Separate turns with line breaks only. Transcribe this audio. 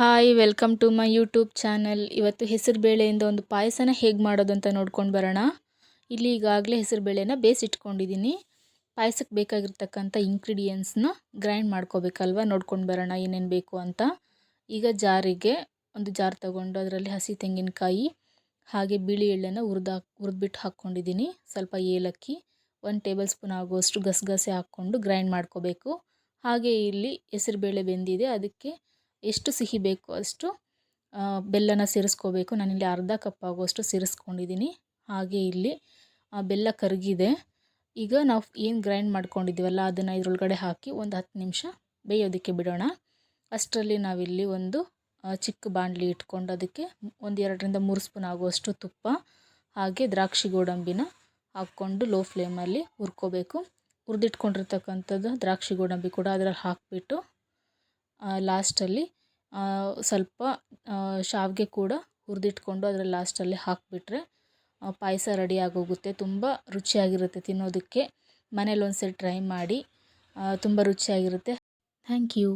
Hi welcome to my YouTube channel. ಇವತ್ತು ಹೆಸರುಬೇಳೆಯಿಂದ ಒಂದು ಪಾಯಸನ ಹೇಗೆ ಮಾಡೋದು ಅಂತ ನೋಡ್ಕೊಂಡು ಬರೋಣ. ಇಲ್ಲಿ ಈಗಾಗಲೇ ಹೆಸರುಬೇಳೆನ ಬೇಯಿಸಿಟ್ಕೊಂಡಿದ್ದೀನಿ. ಪಾಯಸಕ್ಕೆ ಬೇಕಾಗಿರ್ತಕ್ಕಂಥ ಇಂಗ್ರೀಡಿಯೆಂಟ್ಸ್ನ ಗ್ರೈಂಡ್ ಮಾಡ್ಕೋಬೇಕಲ್ವ, ನೋಡ್ಕೊಂಡು ಬರೋಣ ಏನೇನು ಬೇಕು ಅಂತ. ಈಗ ಜಾರಿಗೆ ಒಂದು ಜಾರ್ ತಗೊಂಡು ಅದರಲ್ಲಿ ಹಸಿ ತೆಂಗಿನಕಾಯಿ ಹಾಗೆ ಬಿಳಿ ಎಳ್ಳನ್ನು ಹುರಿದ್ಬಿಟ್ಟು ಹಾಕ್ಕೊಂಡಿದ್ದೀನಿ. ಸ್ವಲ್ಪ ಏಲಕ್ಕಿ, 1 ಟೇಬಲ್ ಸ್ಪೂನ್ ಆಗುವಷ್ಟು ಗಸಗಸೆ ಹಾಕ್ಕೊಂಡು ಗ್ರೈಂಡ್ ಮಾಡ್ಕೋಬೇಕು. ಹಾಗೆ ಇಲ್ಲಿ ಹೆಸರುಬೇಳೆ ಬೆಂದಿದೆ, ಅದಕ್ಕೆ ಎಷ್ಟು ಸಿಹಿ ಬೇಕು ಅಷ್ಟು ಬೆಲ್ಲನ ಸೇರಿಸ್ಕೋಬೇಕು. ನಾನಿಲ್ಲಿ ಅರ್ಧ ಕಪ್ ಆಗುವಷ್ಟು ಸೇರಿಸ್ಕೊಂಡಿದ್ದೀನಿ. ಹಾಗೆ ಇಲ್ಲಿ ಬೆಲ್ಲ ಕರಗಿದೆ. ಈಗ ನಾವು ಏನು ಗ್ರೈಂಡ್ ಮಾಡ್ಕೊಂಡಿದ್ದೀವಲ್ಲ ಅದನ್ನು ಇದರೊಳಗಡೆ ಹಾಕಿ ಒಂದು 10 ನಿಮಿಷ ಬೇಯೋದಕ್ಕೆ ಬಿಡೋಣ. ಅಷ್ಟರಲ್ಲಿ ನಾವಿಲ್ಲಿ ಒಂದು ಚಿಕ್ಕ ಬಾಣಲಿ ಇಟ್ಕೊಂಡು ಅದಕ್ಕೆ ಒಂದು 2ರಿಂದ 3 ಸ್ಪೂನ್ ಆಗುವಷ್ಟು ತುಪ್ಪ ಹಾಗೆ ದ್ರಾಕ್ಷಿ ಗೋಡಂಬಿನ ಹಾಕ್ಕೊಂಡು ಲೋ ಫ್ಲೇಮಲ್ಲಿ ಹುರ್ಕೋಬೇಕು. ಹುರಿದಿಟ್ಕೊಂಡಿರ್ತಕ್ಕಂಥದ್ದು ದ್ರಾಕ್ಷಿ ಗೋಡಂಬಿ ಕೂಡ ಅದರಲ್ಲಿ ಹಾಕಿಬಿಟ್ಟು ಲಾಸ್ಟಲ್ಲಿ ಸ್ವಲ್ಪ ಶಾವಿಗೆ ಕೂಡ ಹುರಿದಿಟ್ಕೊಂಡು ಅದರಲ್ಲಿ ಲಾಸ್ಟಲ್ಲಿ ಹಾಕಿಬಿಟ್ರೆ ಪಾಯಸ ರೆಡಿ ಆಗೋಗುತ್ತೆ. ತುಂಬ ರುಚಿಯಾಗಿರುತ್ತೆ ತಿನ್ನೋದಕ್ಕೆ. ಮನೇಲಿ ಒಂದ್ಸರಿ ಟ್ರೈ ಮಾಡಿ, ತುಂಬ ರುಚಿಯಾಗಿರುತ್ತೆ. Thank you.